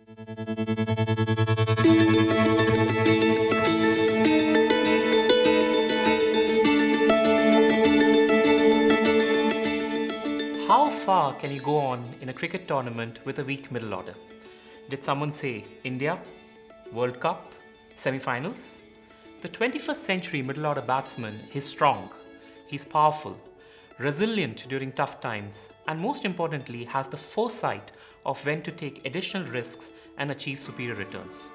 How far can you go on in a cricket tournament with a weak middle order? Did someone say India, World Cup, semi-finals? The 21st century middle order batsman is strong, he's powerful, resilient during tough times, and most importantly has the foresight of when to take additional risks and achieve superior returns.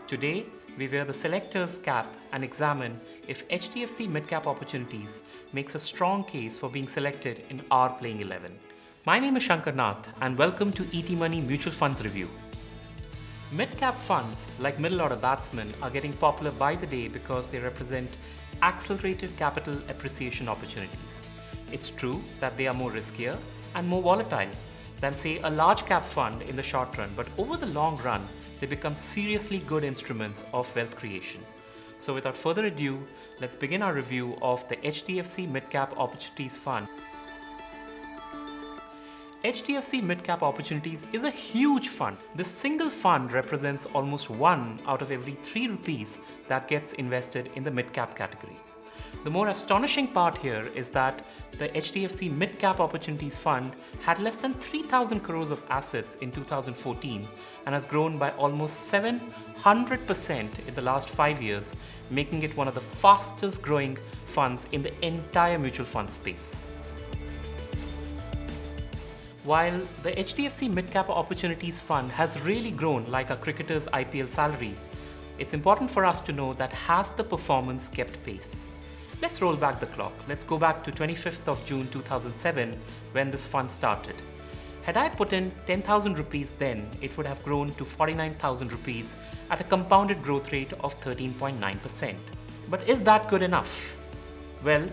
Today, we wear the selector's cap and examine if Hdfc mid-cap opportunities makes a strong case for being selected in our playing 11. My name is Shankar Nath and welcome to Etmoney Mutual Funds Review. Mid-cap funds, like middle-order batsmen, are getting popular by the day because they represent accelerated capital appreciation opportunities. It's true that they are more riskier and more volatile than, say, a large-cap fund in the short run, but over the long run, they become seriously good instruments of wealth creation. So without further ado, let's begin our review of the Hdfc Mid-Cap Opportunities Fund. Hdfc Mid-Cap Opportunities is a huge fund. This single fund represents almost 1 out of every 3 rupees that gets invested in the mid-cap category. The more astonishing part here is that the Hdfc Mid-Cap Opportunities Fund had less than 3,000 crores of assets in 2014 and has grown by almost 700% in the last 5 years, making it one of the fastest growing funds in the entire mutual fund space. While the Hdfc Mid-Cap Opportunities Fund has really grown like a cricketer's IPL salary, it's important for us to know that has the performance kept pace? Let's roll back the clock. Let's go back to 25th of June 2007 when this fund started. Had I put in 10,000 rupees then, it would have grown to 49,000 rupees at a compounded growth rate of 13.9%. But is that good enough? Well,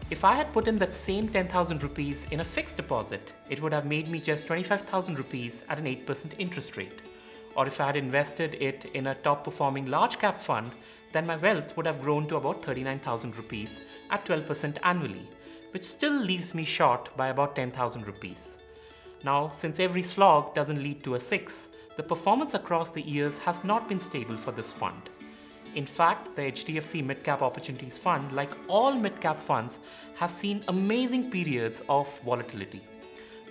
if I had put in that same 10,000 rupees in a fixed deposit, it would have made me just 25,000 rupees at an 8% interest rate. Or if I had invested it in a top performing large cap fund, then my wealth would have grown to about 39,000 rupees at 12% annually, which still leaves me short by about 10,000 rupees. Now, since every slog doesn't lead to a 6, the performance across the years has not been stable for this fund. In fact, the Hdfc Mid-Cap Opportunities Fund, like all mid-cap funds, has seen amazing periods of volatility.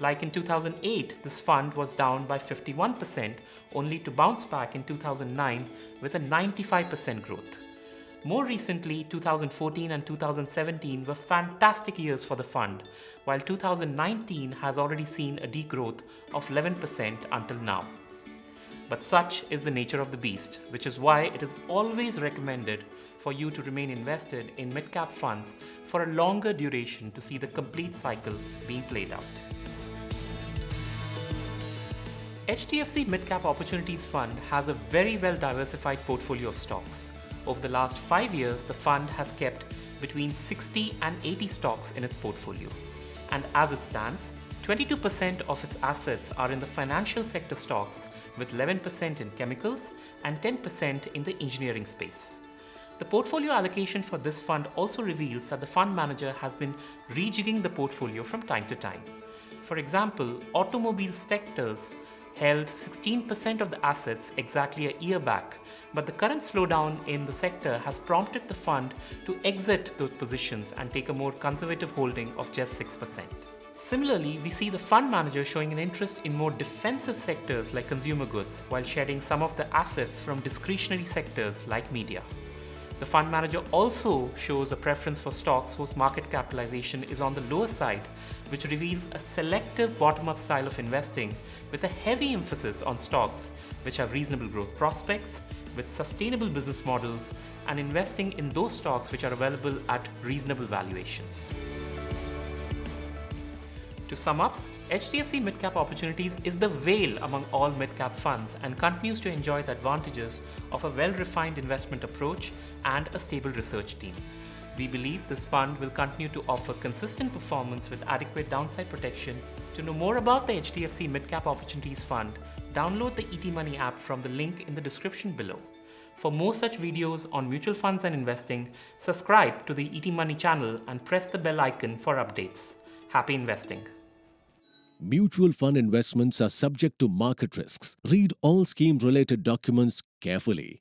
Like in 2008, this fund was down by 51%, only to bounce back in 2009 with a 95% growth. More recently, 2014 and 2017 were fantastic years for the fund, while 2019 has already seen a degrowth of 11% until now. But such is the nature of the beast, which is why it is always recommended for you to remain invested in mid-cap funds for a longer duration to see the complete cycle being played out. Hdfc Mid-Cap Opportunities Fund has a very well diversified portfolio of stocks. Over the last 5 years, the fund has kept between 60 and 80 stocks in its portfolio. And as it stands, 22% of its assets are in the financial sector stocks, with 11% in chemicals and 10% in the engineering space. The portfolio allocation for this fund also reveals that the fund manager has been rejigging the portfolio from time to time. For example, automobile sectors held 16% of the assets exactly a year back, but the current slowdown in the sector has prompted the fund to exit those positions and take a more conservative holding of just 6%. Similarly, we see the fund manager showing an interest in more defensive sectors like consumer goods, while shedding some of the assets from discretionary sectors like media. The fund manager also shows a preference for stocks whose market capitalization is on the lower side, which reveals a selective bottom-up style of investing with a heavy emphasis on stocks which have reasonable growth prospects, with sustainable business models, and investing in those stocks which are available at reasonable valuations. To sum up, Hdfc Mid-Cap Opportunities is the whale among all mid-cap funds and continues to enjoy the advantages of a well-refined investment approach and a stable research team. We believe this fund will continue to offer consistent performance with adequate downside protection. To know more about the Hdfc Mid-Cap Opportunities Fund, download the Etmoney app from the link in the description below. For more such videos on mutual funds and investing, subscribe to the Etmoney channel and press the bell icon for updates. Happy investing! Mutual fund investments are subject to market risks. Read all scheme-related documents carefully.